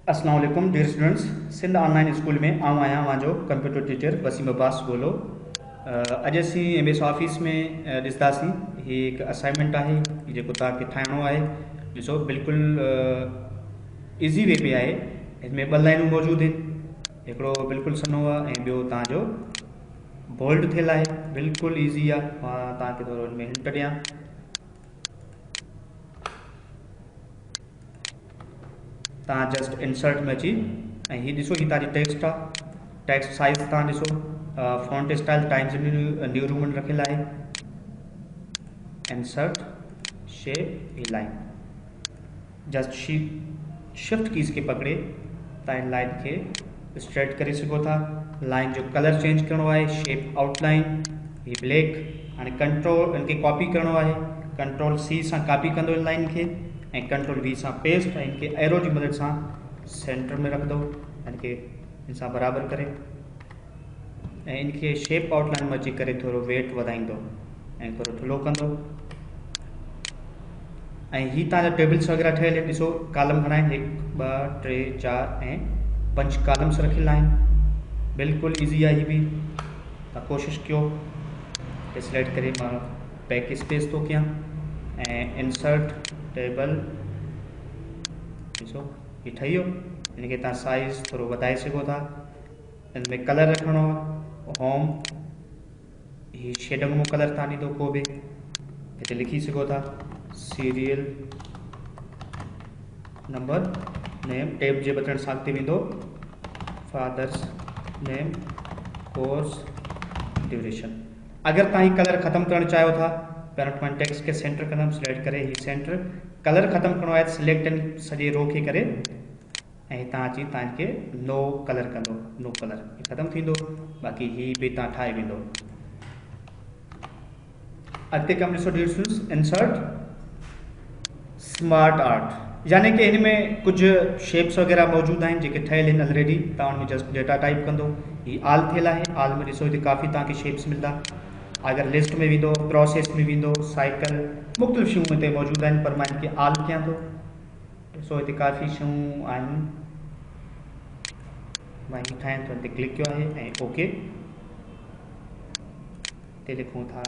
अस्सलाम वालेकुम dear students. Sindh online school में आऊं आहियां मुंहिंजो कंप्यूटर टीचर वसीम अब्बास ॻोल्हो। अॼु असीं एमएस ऑफिस में ॾिसंदासीं। ही हिकु असाइनमेंट आहे जेको तव्हांखे ठाहिणो आहे। ॾिसो बिल्कुलु ईज़ी वे पे आहे। हिन में ॿ लाइनूं मौजूदु आहिनि, हिकिड़ो बिल्कुलु सन्हो आहे ऐं ॿियो तव्हांजो बोल्ड थियल आहे। बिल्कुलु ईज़ी आहे। मां तव्हांखे थोरो हिन में हिंट ॾियां। तव्हां जस्ट इंसर्ट में अची ऐं हीअ ॾिसो, हीअ तव्हांजी टेक्स्ट आहे। टेक्स्ट साइज़ तव्हां ॾिसो, font style Times New Roman रखियलु आहे। इंसर्ट शेप ही लाइन, जस्ट शिफ्ट कीज़ खे पकड़े तव्हां हिन लाइन खे स्ट्रेट करे सघो था। लाइन जो कलर चेंज करिणो आहे, शेप आउटलाइन ही ब्लैक। हाणे कंट्रोल इनके कॉपी करिणो आहे, कंट्रोल सी सां कॉपी कंदो इन लाइन खे ऐं कंट्रोल वी सां पेस्ट ऐं इनके एरो जी मदद सां सेंटर में रख दो। इनके इन सां बराबर करे ऐं इनके शेप आउटलाइन में अची करे थोरो वेट वधाईंदो ऐं थोरो थुल्हो कंदो। ऐं ही तव्हांजा टेबल्स वग़ैरह ठहियल आहिनि। ॾिसो कॉलम घणा आहिनि, 1 2 3 4 ऐं 5 कॉलम्स रखियल आहिनि। बिल्कुलु ईज़ी आहे। ही बि तव्हां कोशिशि कयो। सिलेक्ट करे मां बैक स्पेस थो कयां ऐं इंसर्ट टेबल। ॾिसो ही ठही वियो। इनके तव्हां साइज़ थोरो वधाए सघो था। इन में कलर रखिणो आहे, होम ही शेडंग कलर तव्हां ॾींदो। को बि हिते लिखी सघो था सीरियल नंबर नेम, टैब जे बटन सां अॻिते वेंदो, फादर्स नेम, कोर्स, ड्यूरेशन। अगर तव्हां ही कलर ख़त्म करणु चाहियो था, पहिरियों मां टेक्स्ट के सेंटर कंदुमि, सिलेक्ट करे ही सेंटर। कलर ख़त्म करिणो आहे, सिलेक्ट इन सॼे रो खे करे ऐं तव्हां अची तव्हांखे नो कलर कंदो, नो कलर ख़त्म थींदो। बाक़ी ही बि तव्हां ठाहे वेंदो। अॻिते कमु ॾिसो dear students, insert smart art, यानी कि हिन में कुझु शेप्स वग़ैरह मौजूदु आहिनि जेके ठहियल आहिनि ऑलरेडी। तव्हां हुन में जस्ट डेटा टाइप कंदो। ही आल थियल आहे। आल में ॾिसो हिते काफ़ी तव्हांखे शेप्स मिलंदा। अगर लिस्ट में वेंदो, प्रोसेस में वेंदो, साइकिल, मुख़्तलिफ़ शयूं हिते मौजूदु आहिनि, पर मां इनखे आल कयां थो। ॾिसो हिते काफ़ी शयूं आहिनि। मां ही ठाहियां थो, हिते क्लिक कयो आहे ऐं ओके। हिते लिखूं था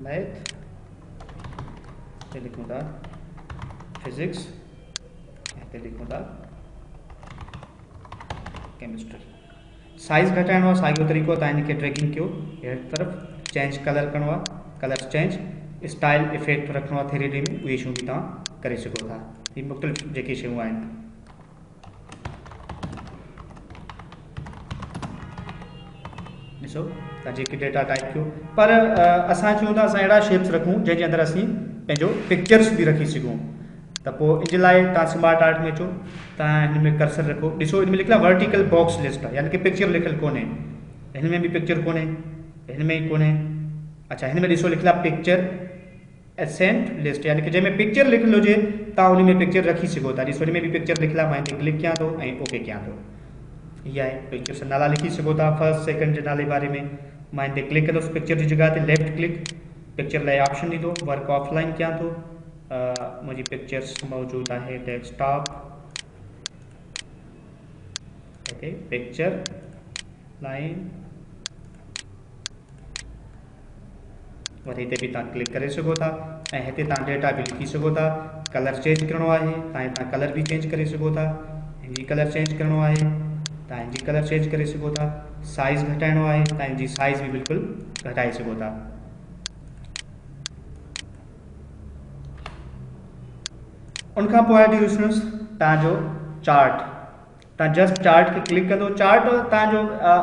मैथ, हिते लिखूं था फिजिक्स, हिते लिखूं था केमिस्ट्री। साइज़ घटाइणो आहे, साॻियो तरीक़ो तव्हां इनखे ड्रैगिंग कयो हेठि तरफ़। चेंज कलर करिणो आहे, कलर चेंज, स्टाइल इफेक्ट रखिणो आहे 3D में, उहे शयूं बि तव्हां करे सघो था। ही मुख़्तलिफ़ जेके शयूं आहिनि। ॾिसो तव्हां जेके डेटा टाइप कयो, पर असां चऊं था असां अहिड़ा शेप्स रखूं जंहिंजे अंदरि असीं पंहिंजो पिक्चर्स बि रखी सघूं। त पोइ इन जे लाइ तव्हां स्मार्ट आर्ट में अचो, तव्हां हिन में कर्सर रखो। ॾिसो हिन में लिखियलु आहे वर्टिकल बॉक्स लिस्ट आहे, यानी कि पिक्चर लिखियलु कोन्हे। हिन में बि पिक्चर कोन्हे, हिन में ई कोन्हे। अच्छा, हिन में ॾिसो लिखियलु आहे पिक्चर एसेंट लिस्ट, यानी कि जंहिंमें पिक्चर लिखियलु हुजे तव्हां हुन में पिक्चर रखी सघो था। ॾिसो हिन में बि पिक्चर लिखियलु आहे। मां हिते क्लिक कयां थो ऐं ओके कयां थो। इहा आहे पिक्चर सां नाला लिखी सघो था, फर्स्ट सेकंड जे नाले बारे में। मां हिते क्लिक कंदुसि पिक्चर जी जॻह ते, लेफ्ट क्लिक, पिक्चर लाइ ऑप्शन ॾींदो, वर्क ऑफलाइन कयां थो। मुंहिंजी पिक्चर्स मौजूदु आहे डेस्कटॉप, हिते पिक्चर लाइन, वरी हिते बि तव्हां क्लिक करे सघो था ऐं हिते तव्हां डेटा बि लिखी सघो था। कलर चेंज करिणो आहे, तव्हां कलर बि चेंज करे सघो था। हिनजी कलर चेंज करिणो आहे, तव्हां हिनजी कलर चेंज करे सघो था। साइज़ घटाइणो आहे, तव्हां हिनजी साइज़ बि बिल्कुलु घटाए सघो था। उनखां पोइ आहे डियर स्टूडेंट्स तव्हांजो चार्ट। तव्हां जस्ट चार्ट खे क्लिक कंदो। चार्ट तव्हांजो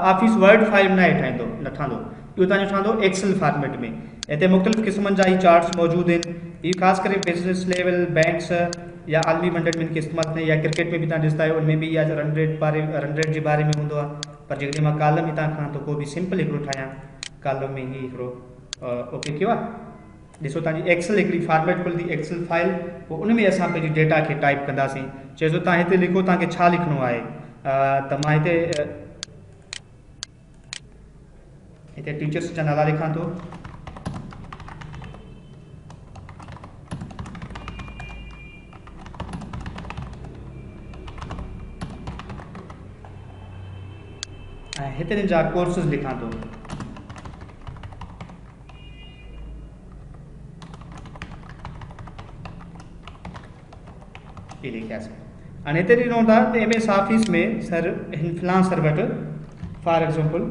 ऑफिस वर्ड फाइल में ठाहींदो, न ठहंदो, इहो तव्हांजो ठहंदो एक्सेल फॉर्मेट में। हिते मुख़्तलिफ़ क़िस्मनि जा ही चार्ट्स मौजूदु आहिनि। इहे ख़ासि करे बिज़नेस लेवल, बैंक्स या आलमी मंडल में इनखे इस्तेमालु कंदा, या क्रिकेट में बि तव्हां ॾिसंदा आहियो, उनमें बि इहा रन रेट जे बारे में हूंदो आहे। पर जेकॾहिं मां कॉलम में तव्हां खणां त को बि सिंपल हिकिड़ो ठाहियां, कॉलम में ही हिकिड़ो ओके कयो आहे। ॾिसो तव्हांजी एक्सेल हिकिड़ी फॉर्मेट खुलंदी, एक्सेल फाइल। पोइ उन में असां पंहिंजी डेटा खे टाइप कंदासीं। चए थो तव्हां हिते लिखो तव्हांखे छा लिखिणो आहे। त मां हिते टीचर्स जा नाला लिखां थो। ऐं हिते जा कोर्सेस लिखां थो। ये लिखियासीं। हाणे हिते ॾिनो था त MS ऑफिस में सर हिन फिलां सर वटि फॉर एग्ज़ाम्पल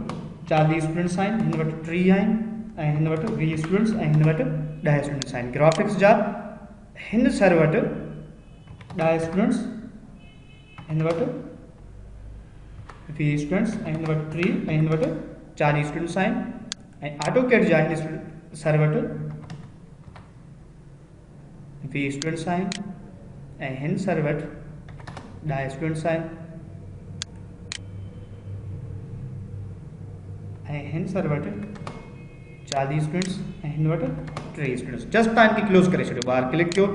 40 स्टूडेंट्स आहिनि, हिन वटि 3 आहिनि ऐं हिन वटि 20 स्टूडेंट्स ऐं हिन वटि 10 स्टूडेंट्स आहिनि। ग्राफिक्स जा हिन सर वटि 10 स्टूडेंट्स, हिन वटि 20 स्टूडेंट्स ऐं हिन वटि 3 ऐं हिन वटि 40 स्टूडेंट्स आहिनि। ऐं ऑटोकैड जा हिन सर वटि 20 स्टूडेंट्स आहिनि ऐं हिन सर वटि 10 स्टूडेंट्स आहिनि ऐं हिन सर वटि 40 स्टूडेंट्स ऐं हिन वटि 3 स्टूडेंट्स। जस्ट तव्हां इनखे क्लोज़ करे छॾियो, ॿाहिरि क्लिक कयो,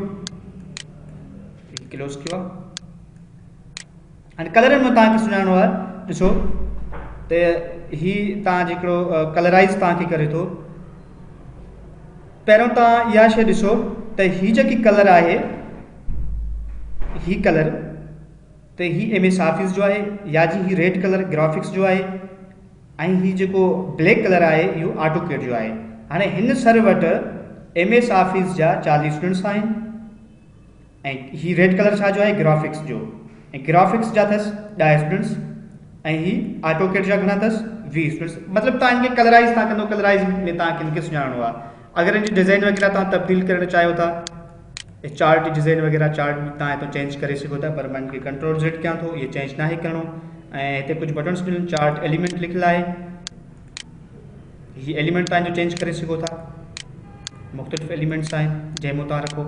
क्लोज़ कयो आहे। हाणे कलरनि में तव्हांखे सुञाणो आहे, ॾिसो त हीउ तव्हां हिकिड़ो कलराइज़ तव्हांखे करे थो। पहिरियों तव्हां इहा शइ ॾिसो त हीअ जेकी कलर आहे, ही कलर तो ही MS ऑफिस जो है, या जी ही रेड कलर ग्राफिक्स जो है, ऐं ही जेको ब्लैक कलर है यो ऑटोकैड जो है। हाँ हिन सर वट MS ऑफिस जा 40 स्टूडेंट्स आहिनि ऐं ही रेड कलर छा जो है ग्राफिक्स जो, ऐं ग्राफिक्स जा अथसि 10 स्टूडेंट्स ऐं ही ऑटोकैड जा घणा अथसि 20 स्टूडेंट्स। मतलब तव्हां इनखे कलराइज़ तव्हां कंदो, कलराइज़ में तव्हांखे इनखे सुञाणो आहे। अगर इनकी डिज़ाइन वगैरह तव्हां तब्दील करणु चाहियो था, चार्ट डिज़ाइन वगैरह चार्ट तव्हां हितो चेंज करे सघो था, पर मां इनखे Ctrl+Z कयां थो, ये चेंज ना करणो। ऐं हिते कुछ बटन्स ॾिनल, चार्ट एलिमेंट लिखियलु आहे, ही एलिमेंट तव्हांजो चेंज करे सघो था, मुख़्तलिफ़ एलिमेंट्स आहिनि जंहिंमें तव्हां रखो।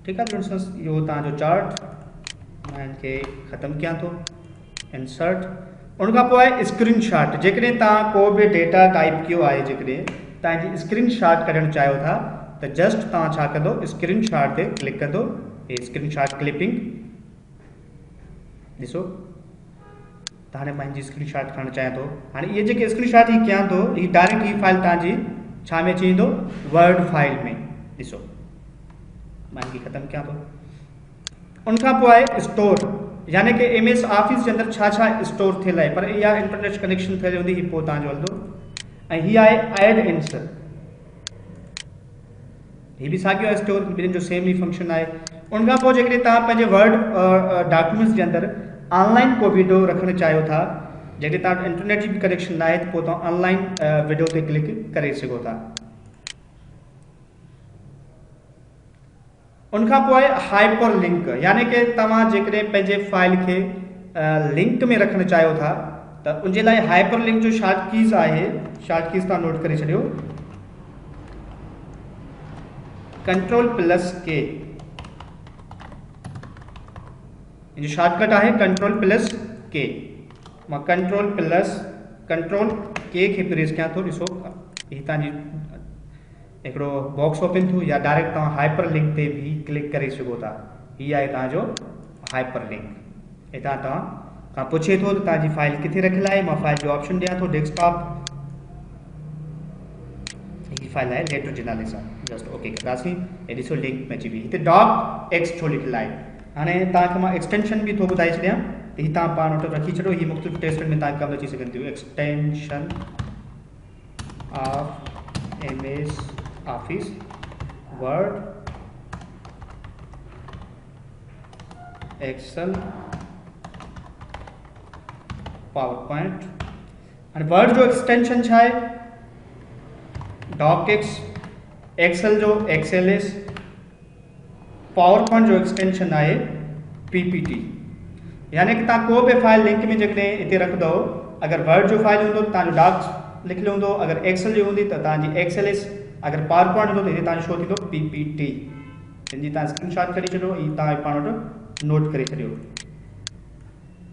ठीकु आहे फ्रेंड्स, इहो तव्हांजो चार्ट मां इनखे ख़तमु कयां थो, इंसर्ट। उन खां पोइ आहे स्क्रीनशॉट। जेकॾहिं तव्हां को बि डेटा टाइप कयो आहे, जेकॾहिं तव्हांजी स्क्रीनशॉट कढणु चाहियो था तो जस्ट तव्हां छा कंदो, स्क्रीनशॉट ते क्लिक कंदो, ये स्क्रीनशॉट क्लिपिंग ॾिसो त हाणे मां हिनजी स्क्रीनशॉट खणणु चाहियां थो। हाणे इहे जेके स्क्रीनशॉट ही कयां थो, ही डायरेक्ट ही फाइल तव्हांजी छा में अची वेंदो, वर्ड फाइल में। ॾिसो मां हिनखे ख़तमु कयां थो। उनखां पोइ आहे स्टोर, यानी कि MS ऑफिस जे अंदरि छा छा स्टोर थियल आहे, पर इहा इंटरनेट कनेक्शन थियल हूंदी, ही पोइ तव्हांजो हलंदो। ऐं हीअ आहे ऐड इंसर्ट, ये भी साॻियो आहे स्टोर, ॿिन्हिनि जो सेम ही फंक्शन आहे। उनखां पोइ जेकॾहिं तव्हां पंहिंजे वर्ड डॉक्यूमेंट्स जे अंदरि ऑनलाइन को वीडियो रखणु चाहियो था, जेकॾहिं तव्हां इंटरनेट जी बि कनेक्शन न आहे त पोइ तव्हां ऑनलाइन वीडियो ते क्लिक करे सघो था। उनखां पोइ आहे हाइपर लिंक, यानी कि तव्हां जेकॾहिं पंहिंजे फाइल खे लिंक में रखणु चाहियो था त उनजे लाइ हाइपर लिंक जो शॉर्ट कीज़ आहे, शॉर्ट कीज़ तव्हां नोट करे छॾियो, Ctrl+K, इन जो शॉर्टकट है Ctrl+K। मां Ctrl+K खे प्रेस कयां थो, ॾिसो हीअ तव्हांजी हिकिड़ो बॉक्स ओपन थियो, या डायरेक्ट तव्हां हाइपर लिंक ते भी क्लिक करे सघो था। हीअ आहे तव्हांजो हाइपर लिंक। हितां तव्हां खां पुछे थो त तव्हांजी फाइल किथे रखियलु आहे, मां फाइल जो ऑप्शन ॾियां थो, डेस्कटॉप, फाइल है लेटर जे नाले सां, जस्ट ओके कंदासीं ऐं ॾिसो लिंक में अची वई। हिते docx छो लिखियलु आहे। हाणे तव्हांखे मां एक्सटेंशन बि थो ॿुधाए छॾियां, त हीअ तव्हां पाण वटि रखी छॾियो, हीअ मुख़्तलिफ़ टेस्टनि में तव्हांखे कमु अची सघनि थियूं। Extension of MS Office Word, Excel, PowerPoint. हाणे वर्ड जो एक्सटेंशन छा आहे, docx, एक्सेल जो XLS, पावर पॉइंट जो एक्सटेंशन है PPT। यानी कि तव्हां को भी फाइल लिंक में जैसे इतने रखदो, अगर वर्ड जो फाइल होंदो तो डॉक्स लिखियलु हूंदो, अगर एक्सेल जो हूंदी तो XLS, अगर पावर पॉइंट होंदो तो ये शो थींदो PPT। इनकी तव्हां स्क्रीनशॉट कढी छॾियो, ये तव्हां पाण वटि नोट करे छॾियो।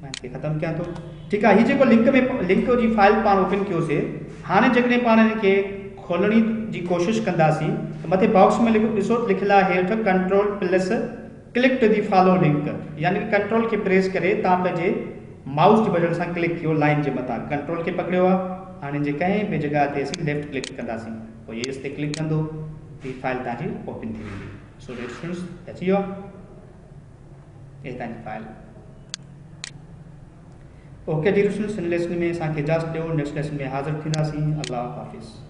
मैं इनखे ख़त्म कयां थो। ठीक है, ये जो लिंक में लिंक जी फाइल पाण ओपन कयोसीं, हाणे जॾहिं पाण इनखे खोलण जी कोशिश कंदासीं तो मथे बॉक्स में ॾिसो लिखियलु आहे हेठि Ctrl+क्लिक टू दी फॉलो लिंक, यानी कि कंट्रोल के प्रेस करे तव्हां पंहिंजे माउस जे बटन सां क्लिक कयो लाइन जे मथां, कंट्रोल के पकड़ियो आहे। हाणे जे कंहिं बि जॻह ते असीं लेफ्ट क्लिक कंदासीं, पोइ येस ते क्लिक कंदो, हीअ फाइल तव्हांजी ओपन थी वेंदी। सो रेफरेंस अची वियो आहे, ये तव्हांजी फाइल। ओके डियर स्टूडेंट्स, हिन लेसन में असांखे इजाज़त ॾियो, नेक्स्ट लेसन में हाज़िर थींदासीं। अल्लाह हाफ़िज़।